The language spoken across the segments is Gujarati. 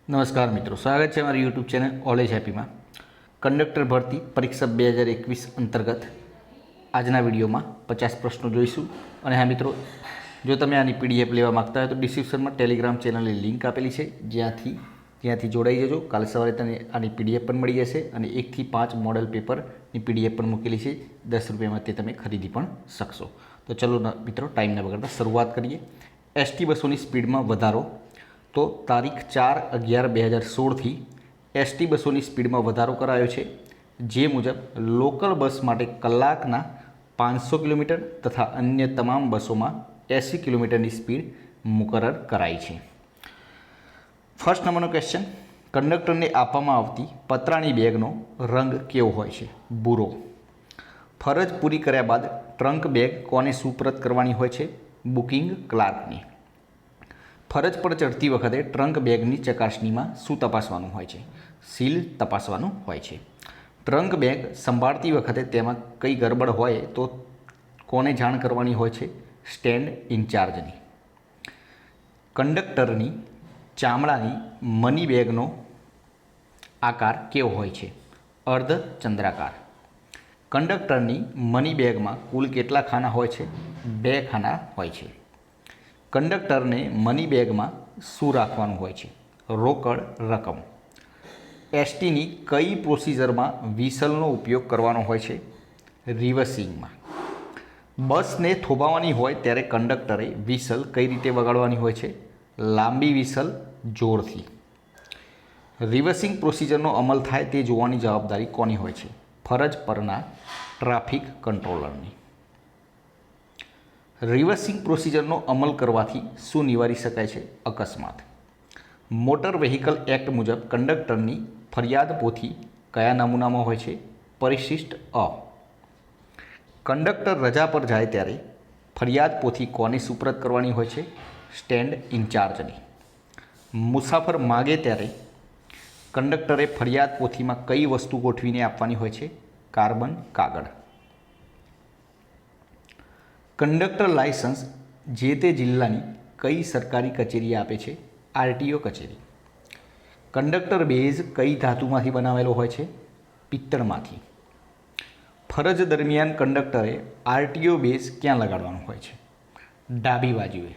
નમસ્કાર મિત્રો, સ્વાગત છે અમારી યુટ્યુબ ચેનલ ઓલેજ હેપીમાં. કંડક્ટર ભરતી પરીક્ષા 2021 અંતર્ગત આજના વિડીયોમાં 50 પ્રશ્નો જોઈશું. અને હા મિત્રો, જો તમે આની પીડીએફ લેવા માગતા હોય તો ડિસ્ક્રિપ્શનમાં ટેલિગ્રામ ચેનલની લિંક આપેલી છે, જ્યાંથી જોડાઈ જજો. કાલે સવારે તમને આની પીડીએફ પણ મળી જશે અને 1 થી 5 મોડલ પેપરની પીડીએફ પણ મૂકેલી છે. 10 રૂપિયામાં તે તમે ખરીદી પણ શકશો. તો ચલો મિત્રો, ટાઈમ ન બગાડતા શરૂઆત કરીએ. એસટી બસોની સ્પીડમાં વધારો. તો તારીખ 4/11/2016થી એસટી બસોની સ્પીડમાં વધારો કરાયો છે. જે મુજબ લોકલ બસ માટે કલાકના 500 કિલોમીટર તથા અન્ય તમામ બસોમાં 80 કિલોમીટરની સ્પીડ મુકરર કરાઈ છે. ફર્સ્ટ નંબરનો ક્વેશ્ચન, કંડક્ટરને આપવામાં આવતી પતરાની બેગનો રંગ કેવો હોય છે? ભૂરો. ફરજ પૂરી કર્યા બાદ ટ્રંક બેગ કોને સુપરત કરવાની હોય છે? બુકિંગ ક્લાર્કને. ફરજ પર ચડતી વખતે ટ્રંક બેગની ચકાસણીમાં શું તપાસવાનું હોય છે? સીલ તપાસવાનું હોય છે. ટ્રંક બેગ સંભાળતી વખતે તેમાં કંઈ ગરબડ હોય તો કોને જાણ કરવાની હોય છે? સ્ટેન્ડ ઇન્ચાર્જની. કંડક્ટરની ચામડાની મની બેગનો આકાર કેવો હોય છે? અર્ધચંદ્રાકાર. કંડક્ટરની મની બેગમાં કુલ કેટલા ખાના હોય છે? 2 ખાના હોય છે. કંડક્ટરને મની બેગમાં શું રાખવાનું હોય છે? રોકડ રકમ. એસટીની કઈ પ્રોસિજરમાં વિસલનો ઉપયોગ કરવાનો હોય છે? રિવર્સિંગમાં. બસને થોભાવવાની હોય ત્યારે કંડક્ટરે વિસલ કઈ રીતે વગાડવાની હોય છે? લાંબી વિસલ જોરથી. રિવર્સિંગ પ્રોસિજરનો અમલ થાય તે જોવાની જવાબદારી કોની હોય છે? ફરજ પરના ટ્રાફિક કંટ્રોલરની. રિવર્સિંગ પ્રોસિજરનો અમલ કરવાથી શું નિવારી શકાય છે? અકસ્માત. મોટર વ્હીકલ એક્ટ મુજબ કંડક્ટરની ફરિયાદ પોથી કયા નમૂનામાં હોય છે? પરિશિષ્ટ અ. કંડક્ટર રજા પર જાય ત્યારે ફરિયાદ પોથી કોને સુપરત કરવાની હોય છે? સ્ટેન્ડ ઇન્ચાર્જની. મુસાફર માગે ત્યારે કંડક્ટરે ફરિયાદ પોથીમાં કઈ વસ્તુ ગોઠવીને આપવાની હોય છે? કાર્બન કાગળ. કંડક્ટર લાયસન્સ જે તે જિલ્લાની કઈ સરકારી કચેરીએ આપે છે? આરટીઓ કચેરી. કંડક્ટર બેઝ કઈ ધાતુમાંથી બનાવેલો હોય છે? પિત્તળમાંથી. ફરજ દરમિયાન કંડક્ટરે આરટીઓ બેઝ ક્યાં લગાડવાનું હોય છે? ડાબી બાજુએ.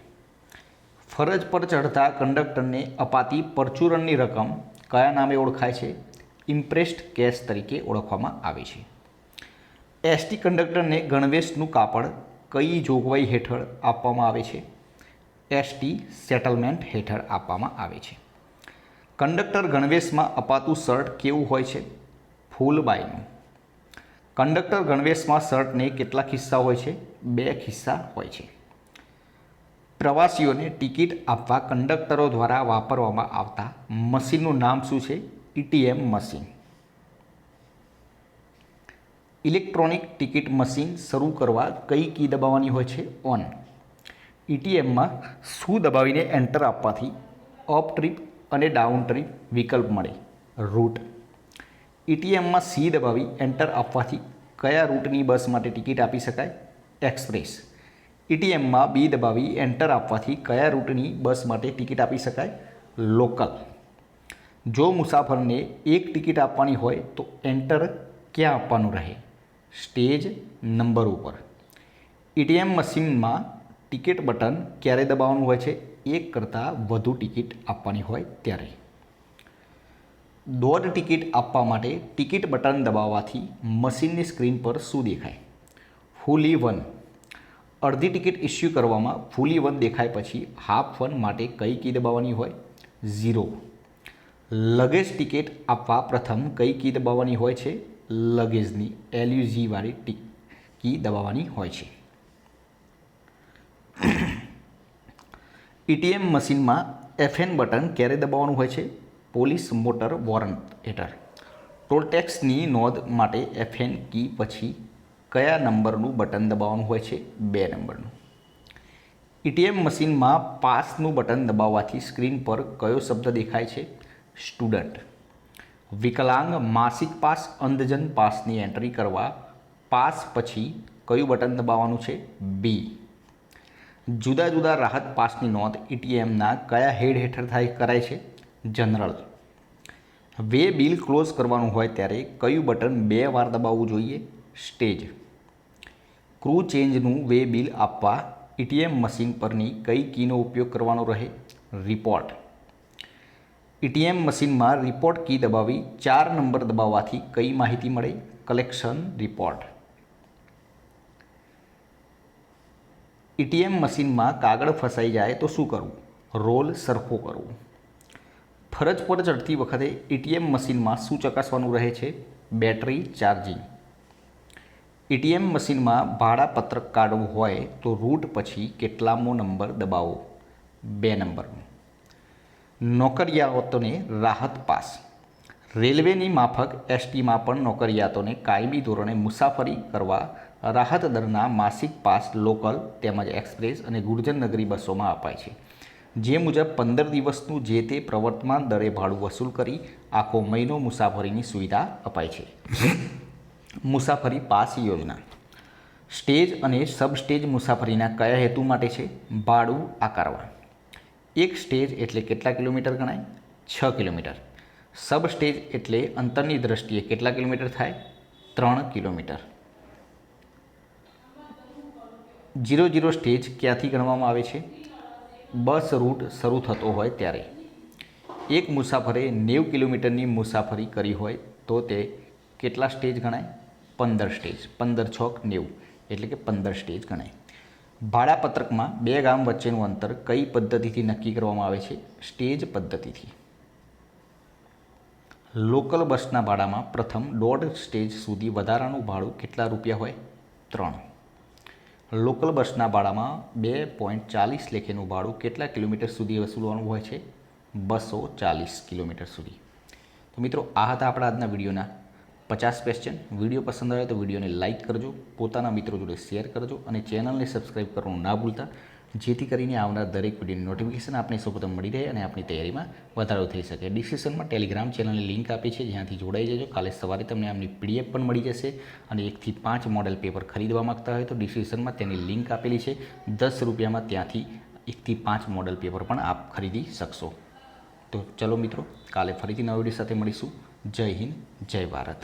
ફરજ પર ચડતા કંડક્ટરને અપાતી પરચુરણની રકમ કયા નામે ઓળખાય છે? ઇમ્પ્રેસ્ડ કેશ તરીકે ઓળખવામાં આવે છે. એસટી કંડક્ટરને ગણવેશનું કાપડ કઈ જોગવાઈ હેઠળ આપવામાં આવે છે? એસટી સેટલમેન્ટ હેઠળ આપવામાં આવે છે. કંડક્ટર ગણવેશમાં અપાતું શર્ટ કેવું હોય છે? ફૂલબાઈનું. કંડક્ટર ગણવેશમાં શર્ટને કેટલા ખિસ્સા હોય છે? 2 ખિસ્સા હોય છે. પ્રવાસીઓને ટિકિટ આપવા કંડક્ટરો દ્વારા વાપરવામાં આવતા મશીનનું નામ શું છે? ATM machine. Electronic ticket machine શરૂ કરવા કઈ કી દબાવવાની હોય છે? ઓન. એટીએમમાં શું દબાવીને એન્ટર આપવાથી અપ ટ્રીપ અને ડાઉન ટ્રીપ વિકલ્પ મળે? રૂટ. એટીએમમાં સી દબાવી એન્ટર આપવાથી કયા રૂટની બસ માટે ટિકિટ આપી શકાય? એક્સપ્રેસ. એટીએમમાં બી દબાવી એન્ટર આપવાથી કયા રૂટની બસ માટે ટિકિટ આપી શકાય? લોકલ. જો મુસાફરને એક ટિકિટ આપવાની હોય તો એન્ટર ક્યાં આપવાનું રહે? સ્ટેજ નંબર ઉપર. એટીએમ મશીનમાં ટિકિટ બટન ક્યારે દબાવવાનું હોય છે? એક કરતાં વધુ ટિકિટ આપવાની હોય ત્યારે. દોઢ ટિકિટ આપવા માટે ટિકિટ બટન દબાવવાથી મશીનની સ્ક્રીન પર શું દેખાય? ફૂલી વન. અડધી ટિકિટ ઇસ્યુ કરવામાં ફૂલી વન દેખાય પછી હાફ વન માટે કઈ કી દબાવવાની હોય? 0. લગેજ ટિકિટ આપવા પ્રથમ કઈ કી દબાવવાની હોય છે? લગેજની LUG વાળી કી દબાવવાની હોય છે. એટીએમ મશીનમાં FN બટન ક્યારે દબાવવાનું હોય છે? પોલીસ મોટર વોરંટ હેઠળ. ટોલ ટેક્સની નોંધ માટે FN કી પછી કયા નંબરનું બટન દબાવવાનું હોય છે? 2 નંબરનું. એટીએમ મશીનમાં પાસનું બટન દબાવવાથી સ્ક્રીન પર કયો શબ્દ દેખાય છે? સ્ટુડન્ટ. વિકલાંગ માસિક પાસ અંધજન પાસની એન્ટ્રી કરવા પાસ પછી કયું બટન દબાવવાનું છે? બી. જુદા જુદા રાહત પાસની નોંધ એટીએમના કયા હેડ હેઠળ કરાય છે? જનરલ. વે બિલ ક્લોઝ કરવાનું હોય ત્યારે કયું બટન 2 વાર દબાવવું જોઈએ? સ્ટેજ. ક્રૂ ચેન્જનું વે બિલ આપવા એટીએમ મશીન પરની કઈ કીનો ઉપયોગ કરવાનો રહે? રિપોર્ટ. એટીએમ મશીનમાં રિપોર્ટ કી દબાવી 4 નંબર દબાવવાથી કઈ માહિતી મળે? Collection report. એટીએમ મશીનમાં કાગળ ફસાઈ જાય તો શું કરવું? રોલ સરખો કરવો. ફરજ પર ચડતી વખતે એટીએમ મશીનમાં શું ચકાસવાનું રહે છે? Battery charging. એટીએમ મશીનમાં ભાડાપત્રક કાઢવું હોય તો રૂટ પછી કેટલામો નંબર દબાવો? 2 નંબરનો. નોકરિયાતોને રાહત પાસ. રેલવેની માફક એસટીમાં પણ નોકરિયાતોને કાયમી ધોરણે મુસાફરી કરવા રાહત દરના માસિક પાસ લોકલ તેમજ એક્સપ્રેસ અને ગુર્જરનગરી બસોમાં અપાય છે, જે મુજબ 15 દિવસનું જે તે પ્રવર્તમાન દરે ભાડું વસૂલ કરી આખો મહિનો મુસાફરીની સુવિધા અપાય છે. મુસાફરી પાસ યોજના. સ્ટેજ અને સબસ્ટેજ મુસાફરીના કયા હેતુ માટે છે? ભાડું આકારવા. એક સ્ટેજ એટલે કેટલા કિલોમીટર ગણાય? 6 કિલોમીટર. સબસ્ટેજ એટલે અંતરની દ્રષ્ટિએ કેટલા કિલોમીટર થાય? 3 કિલોમીટર. 00 સ્ટેજ ક્યાંથી ગણવામાં આવે છે? બસ રૂટ શરૂ થતો હોય ત્યારે. એક મુસાફરે 90 કિલોમીટરની મુસાફરી કરી હોય તો તે કેટલા સ્ટેજ ગણાય? 15 સ્ટેજ. 15 છોક 90 એટલે કે 15 સ્ટેજ ગણાય. ભાડાપત્રકમાં 2 ગામ વચ્ચેનું અંતર કઈ પદ્ધતિથી નક્કી કરવામાં આવે છે? સ્ટેજ પદ્ધતિથી. લોકલ બસના ભાડામાં પ્રથમ 1.5 સ્ટેજ સુધી વધારાનું ભાડું કેટલા રૂપિયા હોય? 3. લોકલ બસના ભાડામાં 2.40 લેખેનું ભાડું કેટલા કિલોમીટર સુધી વસૂલવાનું હોય છે? 240 કિલોમીટર સુધી. તો મિત્રો, આ હતા આપણા આજના વિડીયોના 50 ક્વેશ્ચન. વિડીયો પસંદ આવે તો વિડીયોને લાઇક કરજો, પોતાના મિત્રો જોડે શેર કરજો અને ચેનલને સબસ્ક્રાઈબ કરવાનું ના ભૂલતા, જેથી કરીને આવનાર દરેક વિડીયોની નોટિફિકેશન આપને સૌપ્રથમ મળી રહે અને આપણી તૈયારીમાં વધારો થઈ શકે. ડિસ્ક્રિપ્શનમાં ટેલિગ્રામ ચેનલની લિંક આપી છે, જ્યાંથી જોડાઈ જજો. કાલે સવારે તમને આમની પીડીએફ પણ મળી જશે અને 1 થી 5 મોડેલ પેપર ખરીદવા માગતા હોય તો ડિસ્ક્રિપ્શનમાં તેની લિંક આપેલી છે. 10 રૂપિયામાં ત્યાંથી 1 થી 5 મોડેલ પેપર પણ આપ ખરીદી શકશો. તો ચલો મિત્રો, કાલે ફરીથી નવા વિડીયો સાથે મળીશું. જય હિન્દ, જય ભારત.